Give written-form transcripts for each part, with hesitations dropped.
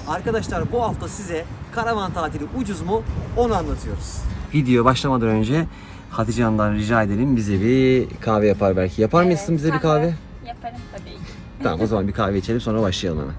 Arkadaşlar bu hafta size karavan tatili ucuz mu onu anlatıyoruz. Video başlamadan önce Hatice Hanım'dan rica edelim, bize bir kahve yapar belki. Yapar mısın bize bir kahve? Yaparım tabii ki. Tamam, o zaman bir kahve içelim, sonra başlayalım hemen.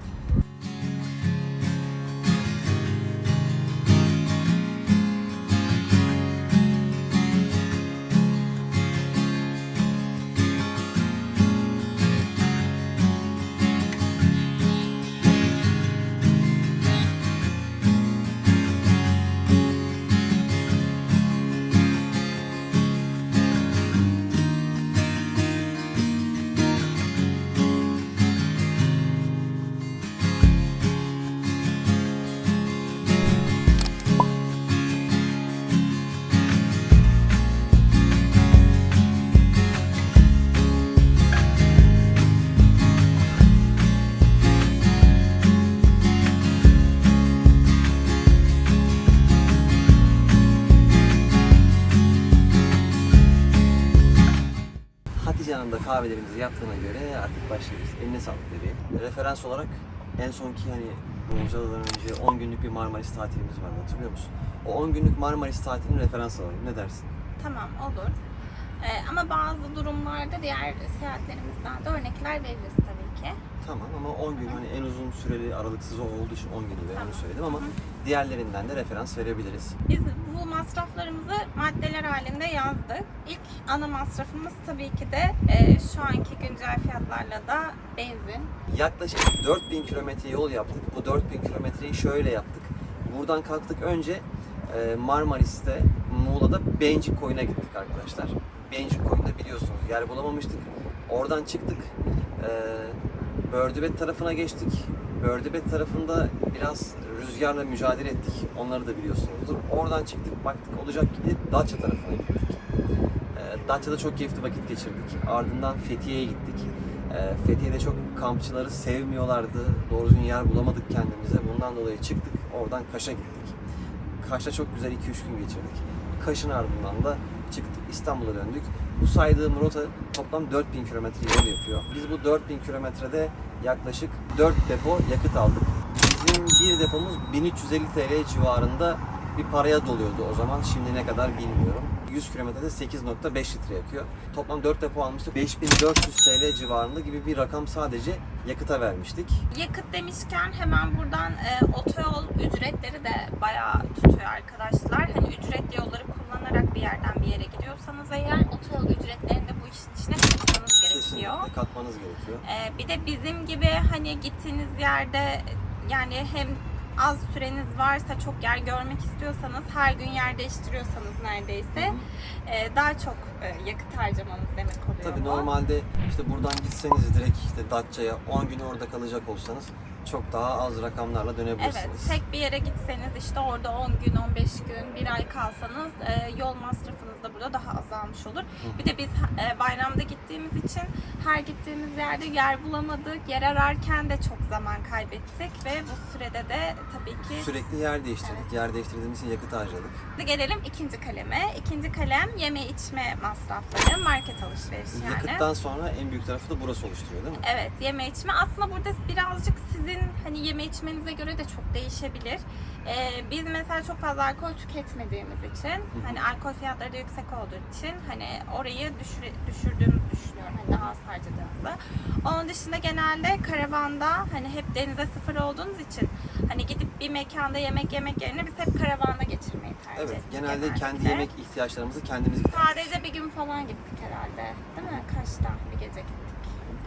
Hatice Hanım da kahvelerimizi yaptığına göre artık başlıyoruz. Eline sağlık bebeğim. Referans olarak en sonki Bozcaada'dan önce 10 günlük bir Marmaris tatilimiz vardı, hatırlıyor musun? O 10 günlük Marmaris tatilini referans alalım. Ne dersin? Tamam, olur. Ama bazı durumlarda diğer seyahatlerimizden de örnekler veririz tabii ki. Tamam, ama 10 gün en uzun süreli aralıksız olduğu için 10 günü ben onu söyledim ama diğerlerinden de referans verebiliriz. Biz bu masraflarımızı maddeler halinde yazdık. İlk ana masrafımız tabii ki de şu anki güncel fiyatlarla da benzin. Yaklaşık 4000 kilometre yol yaptık. Bu 4000 kilometreyi şöyle yaptık. Buradan kalktık, önce Marmaris'te, Muğla'da Bencik Koyun'a gittik arkadaşlar. Bencik Koyun'da biliyorsunuz yer bulamamıştık. Oradan çıktık. Bördübet tarafına geçtik. Bördübet tarafında biraz rüzgarla mücadele ettik. Onları da biliyorsunuzdur. Oradan çıktık, baktık olacak gibi Datça tarafına gittik. Datça'da çok keyifli vakit geçirdik. Ardından Fethiye'ye gittik. Fethiye'de çok kampçıları sevmiyorlardı. Doğru düzgün yer bulamadık kendimize. Bundan dolayı çıktık. Oradan Kaş'a gittik. Kaş'ta çok güzel 2-3 gün geçirdik. Kaş'ın ardından da çıktık, İstanbul'a döndük. Bu saydığım rota toplam 4000 kilometre yol yapıyor. Biz bu 4000 kilometrede yaklaşık 4 depo yakıt aldık. Bizim bir depomuz 1350 TL civarında bir paraya doluyordu o zaman. Şimdi ne kadar bilmiyorum. 100 kilometrede 8.5 litre yakıyor. Toplam 4 depo almıştık. 5400 TL civarında gibi bir rakam sadece yakıta vermiştik. Yakıt demişken hemen buradan otoyol ücretleri de bayağı tutuyor arkadaşlar. Hani ücretli yolları kullanarak bir yerden bir yere gidiyorsanız eğer otoyol ücretlerini de bu işin içine katmanız gerekiyor. Kesinlikle katmanız gerekiyor. Bir de bizim gibi hani gittiğiniz yerde yani hem az süreniz varsa, çok yer görmek istiyorsanız, her gün yer değiştiriyorsanız neredeyse daha çok yakıt harcamanız demek oluyor. Tabii bu. normalde işte buradan gitseniz direkt işte Datça'ya 10 gün orada kalacak olsanız çok daha az rakamlarla dönebilirsiniz. Evet, tek bir yere gitseniz işte orada 10 gün, 15 gün, bir ay kalsanız yol masrafınız da burada daha azalmış olur. Bir de biz bayramda gittiğimiz için her gittiğimiz yerde yer bulamadık. Yer ararken de çok zaman kaybettik ve bu sürede de tabii ki Sürekli yer değiştirdik. Evet. Yer değiştirdiğimiz için yakıt harcadık. Gelelim ikinci kaleme. İkinci kalem yeme içme masrafları, market alışverişi yani. Yakıttan sonra en büyük tarafı da burası oluşturuyor değil mi? Evet, yeme içme. Aslında burada birazcık sizin hani yeme içmenize göre de çok değişebilir. Biz mesela çok fazla alkol tüketmediğimiz için, hani alkol fiyatları da yüksek olduğu için hani orayı düşürdüğümüzü düşünüyorum, hani daha az harcadığımızı. Onun dışında genelde karavanda hani hep denize sıfır olduğunuz için hani gidip bir mekanda yemek yerine biz hep karavanda geçirmeyi tercih ettik. Evet, genelde kendi yemek ihtiyaçlarımızı kendimiz Sadece bir gün falan gittik herhalde, değil mi? Kaş'ta bir gece gittik.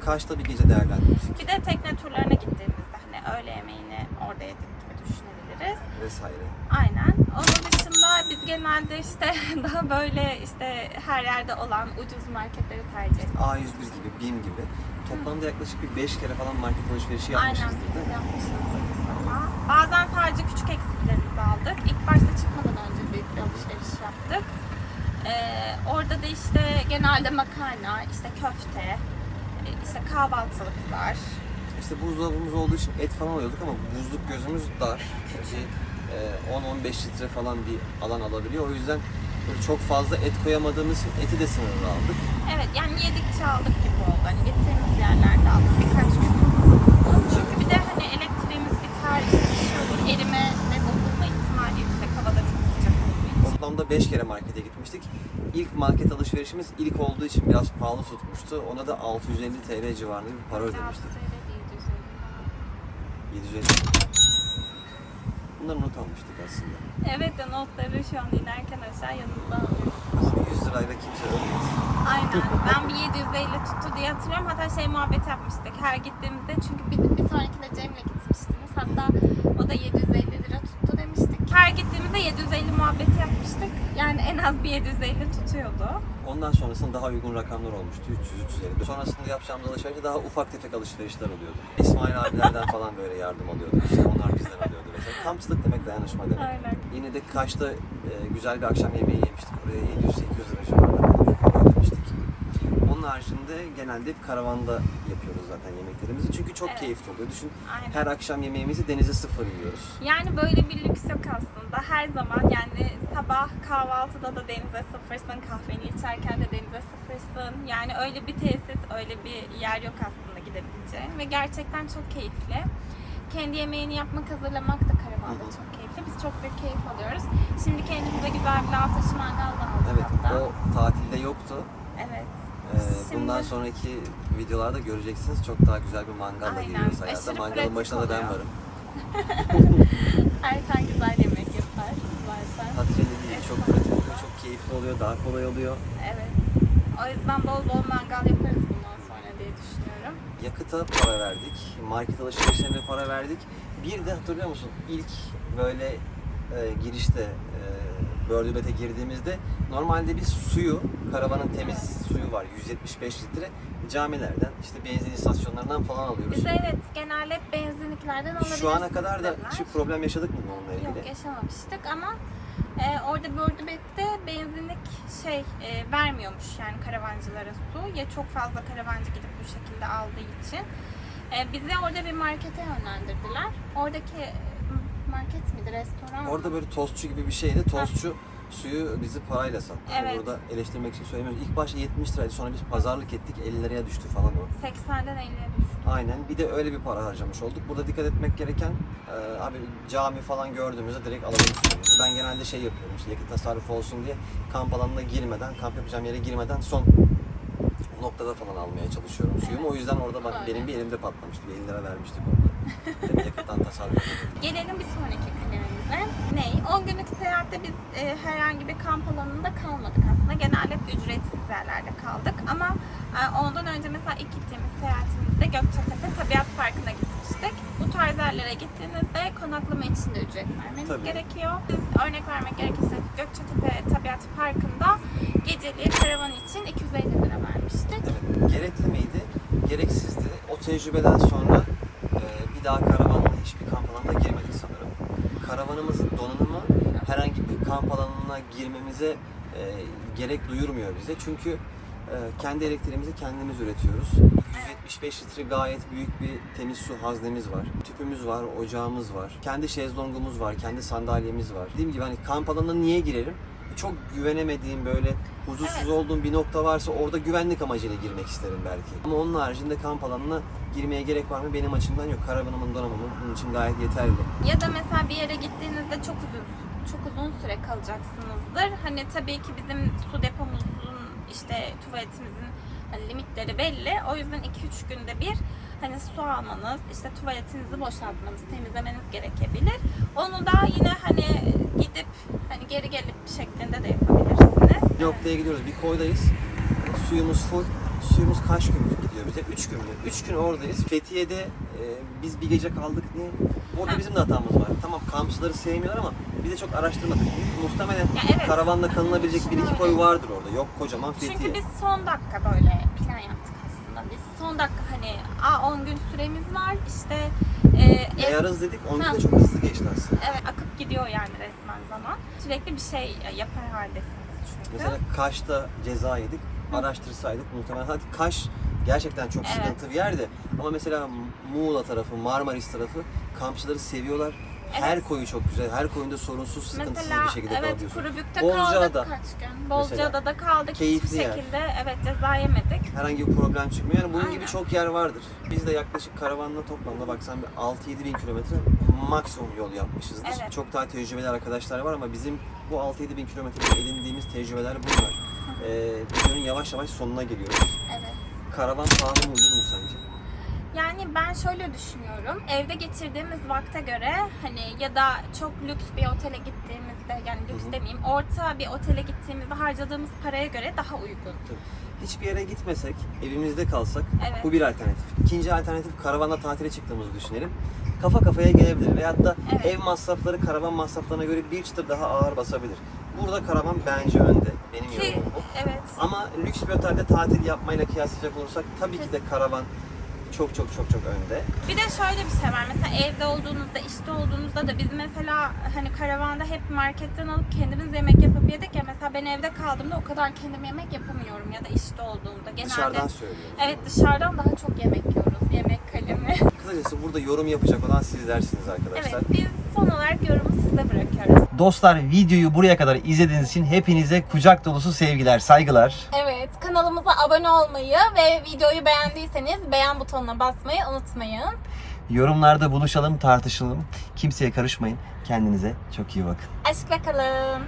Kaş'ta bir gece değerlendirmiştik. Bir de tekne turlarına gittiğimizde hani öğle yemeğini orada yedik gibi düşünebiliriz. Vesaire. Aynen. Onun dışında biz genelde işte daha böyle işte her yerde olan ucuz marketleri tercih ettik. A101 gibi, BİM gibi. Toplamda yaklaşık bir 5 kere falan market alışverişi yapmışızdır değil mi? Yapmışızdır. Ama bazen sadece küçük eksiklerimizi aldık. İlk başta çıkmadan önce büyük bir alışveriş yaptık. Orada da işte genelde makarna, işte köfte, işte kahvaltılıklar. İşte buzdolabımız olduğu için et falan alıyorduk ama buzluk gözümüz dar. Çünkü 10-15 litre falan bir alan alabiliyor. O yüzden böyle çok fazla et koyamadığımız için eti de sınırlı aldık. Evet, yani yedikçe aldık gibi oldu. Hani gittiğimiz yerlerde aldık birkaç gün. Çünkü bir de hani elektriğimiz biter, işte bir şey 5 kere markete gitmiştik. İlk market alışverişimiz ilk olduğu için biraz pahalı tutmuştu. Ona da 650 TL civarında bir para ödemiştik. 750. Bunları not almıştık aslında. Evet de notları şu an inerken aşağı yanımda alıyorum. Ama 100 lirayla kimse ölmez. Aynen. Ben bir 750 tuttu diye hatırlıyorum. Hatta şey muhabbet yapmıştık her gittiğimizde. Çünkü bir sonrakinde Cem'le gitmiştiniz. Hatta o da 750 lira tuttu demiştik. Her gittiğimizde 750 muhabbeti yapmıştık. Yani en az bir 750 tutuyordu. Ondan sonrasında daha uygun rakamlar olmuştu. 300-350. Sonrasında yapacağımız alışverişte daha ufak tefek alışverişler oluyordu. İsmail abilerden falan böyle yardım alıyorduk. İşte onlar bizden alıyordu mesela. Kampçılık demek dayanışma demek. Aynen. Yine de Kaş'ta güzel bir akşam yemeği yemiştik. Oraya 700-800 lira civarında para ödemiştik. Onun haricinde genelde hep karavanda yapıyoruz zaten yemeklerimizi. Çünkü çok Evet. keyifli oluyor. Düşün, Aynen. her akşam yemeğimizi denize sıfır yiyoruz. Yani böyle bir lüks yok aslında. Her zaman yani sabah kahvaltıda da denize sıfırsın, kahveni içerken de denize sıfırsın. Yani öyle bir tesis, öyle bir yer yok aslında gidebileceğin ve gerçekten çok keyifli. Kendi yemeğini yapmak, hazırlamak da karavanda çok keyifli. Biz çok büyük keyif alıyoruz. Şimdi kendimize güzel bir lağ taşı mangal da aldık Evet, hatta. o tatilde yoktu. Evet. Bundan Şimdi- sonraki videolarda göreceksiniz. Çok daha güzel bir mangalla Aynen. geliyoruz hayata. Aşırı Mangalın pratik başında da ben oluyor. varım. Erkan güzel yemek yapar zaten. Hatice'nin değil, çok pratik oluyor, çok keyifli oluyor, daha kolay oluyor. Evet. O yüzden bol bol mangal yaparız bundan sonra diye düşünüyorum. Yakıta para verdik, market alışverişlerine para verdik. Bir de hatırlıyor musun? İlk böyle girişte Bördübet'e girdiğimizde normalde biz suyu, karavanın temiz suyu var 175 litre camilerden, işte benzin istasyonlarından falan alıyoruz. Biz evet genelde hep benzinliklerden alabilirsiniz Şu ana kadar da dediler. hiçbir problem yaşadık mı bununla ilgili? Yok yaşamamıştık ama orada Bördübet'te benzinlik vermiyormuş yani karavancılara su. Ya çok fazla karavancı gidip bu şekilde aldığı için. Bizi orada bir markete yönlendirdiler. Oradaki market miydi, restoran mı? Orada böyle tostçu gibi bir şeydi. Tostçu suyu bizi parayla sattı. Evet. Burada eleştirmek için söylemiyoruz. İlk başta 70 liraydı. Sonra biz pazarlık ettik. 50 liraya düştü falan o. 80'den 50'ye düştü. Aynen. Bir de öyle bir para harcamış olduk. Burada dikkat etmek gereken abi cami falan gördüğümüzde direkt alalım suyumuzu. Ben genelde şey yapıyorum. İşte yakıt tasarrufu olsun diye kamp alanına girmeden, kamp yapacağım yere girmeden son noktada falan almaya çalışıyorum suyumu. O yüzden orada bak Öyle. benim bir elimde patlamıştı. 50 lira vermiştik orada. Tabii yakıttan tasarruf edelim. Gelelim bir sonraki kalemimize. Ney? 10 günlük seyahatte biz herhangi bir kamp alanında kalmadık aslında. Genelde hep ücretsiz yerlerde kaldık. Ama ondan önce mesela ilk gittiğimiz seyahatimizde Gökçetepe Tabiat Parkı'na gitmiştik. Bu tarz yerlere gittiğinizde konaklama için de ücret vermeniz Tabii. gerekiyor. Biz örnek vermek gerekirse Gökçetepe Tabiat Parkı'nda geceliği karavan için 250 lira vermiştik. Evet, gerekli miydi? Gereksizdi. O tecrübeden sonra bir daha karavanla hiçbir kamp alanına girmedik sanırım. Karavanımızın donanımı herhangi bir kamp alanına girmemize gerek duyurmuyor bize. Çünkü kendi elektriğimizi kendimiz üretiyoruz. 175 litre gayet büyük bir temiz su haznemiz var. Tüpümüz var, ocağımız var. Kendi şezlongumuz var, kendi sandalyemiz var. Dediğim gibi hani kamp alanına niye girerim? Çok güvenemediğim böyle huzursuz Evet. olduğum bir nokta varsa orada güvenlik amacıyla girmek isterim belki. Ama onun haricinde kamp alanına girmeye gerek var mı? Benim açımdan yok. Karavanımın donanımı bunun için gayet yeterli. Ya da mesela bir yere gittiğinizde çok uzun süre kalacaksınızdır. Hani tabii ki bizim su depomuzun işte tuvaletimizin hani limitleri belli. O yüzden 2-3 günde bir hani su almanız, işte tuvaletinizi boşaltmanız, temizlemeniz gerekebilir. Onu da yine hani gidip hani geri gelip şeklinde de yapabilirsiniz. Bir noktaya gidiyoruz. Bir koydayız. Suyumuz full. Suyumuz kaç gün gidiyor bize? 3 gün mü? 3 gün oradayız. Fethiye'de biz bir gece kaldık diye. Orada bizim de hatamız var. Tamam kampçıları sevmiyorlar ama biz de çok araştırmadık. Muhtemelen Ya evet. karavanda kalınabilecek bir iki koy vardır orada. Yok kocaman Fethiye. Çünkü biz son dakika böyle plan yaptık aslında. Biz son dakika hani 10 gün süremiz var işte Yarız dedik. 10 Ha. günde çok hızlı geçti aslında. evet akıp gidiyor yani resmen zaman. Sürekli bir şey yapar haldesiniz çünkü. Mesela Kaş'ta ceza yedik. Araştırsaydık muhtemelen. Hadi Kaş gerçekten çok Evet. sıkıntı bir yerde. Ama mesela Muğla tarafı, Marmaris tarafı kampçıları seviyorlar. Her koyu çok güzel. Her koyunda sorunsuz, sıkıntısız Mesela bir şekilde evet kalabiliyorsun. Kurubük'te Bozcaada kaldık kaç gün. Bozcaada'da kaldık. Keyifli Hiçbir yer. şekilde evet ceza yemedik. Herhangi bir problem çıkmıyor. Yani bunun Aynen. gibi çok yer vardır. Biz de yaklaşık karavanla toplamda baksan bir 6-7 bin kilometre maksimum yol yapmışızdır. Evet. Çok daha tecrübeli arkadaşlar var ama bizim bu 6-7 bin kilometrede edindiğimiz tecrübeler bunlar. Videonun yavaş yavaş sonuna geliyoruz. Evet. Karavan pahalı mı ucuz mu sence? Yani ben şöyle düşünüyorum. Evde geçirdiğimiz vakte göre hani ya da çok lüks bir otele gittiğimizde yani lüks demeyeyim orta bir otele gittiğimizde harcadığımız paraya göre daha uygun. Hiçbir yere gitmesek, evimizde kalsak Evet. bu bir alternatif. İkinci alternatif karavanla tatile çıktığımızı düşünelim. Kafa kafaya gelebilir veyahut da Evet. ev masrafları karavan masraflarına göre bir çıtır daha ağır basabilir. Burada karavan bence önde. Benim Ki yorumum bu. evet. Ama lüks bir otelde tatil yapmayla kıyaslayacak olursak tabii ki de karavan çok önde. Bir de şöyle bir şey var. Mesela evde olduğunuzda, işte olduğunuzda da biz mesela hani karavanda hep marketten alıp kendimiz yemek yapıp yedik ya. Mesela ben evde kaldığımda o kadar kendim yemek yapamıyorum ya da işte olduğumda. Genelde Dışarıdan söylüyorum. evet dışarıdan daha çok yemek yiyoruz. Yemek kalemi. Kısacası burada yorum yapacak olan sizlersiniz arkadaşlar. Evet biz son olarak yorumu size bırakıyoruz. Dostlar videoyu buraya kadar izlediğiniz için hepinize kucak dolusu sevgiler, saygılar. Evet kanalımıza abone olmayı ve videoyu beğendiyseniz beğen butonuna basmayı unutmayın. Yorumlarda buluşalım, tartışalım. Kimseye karışmayın. Kendinize çok iyi bakın. Aşkla kalın.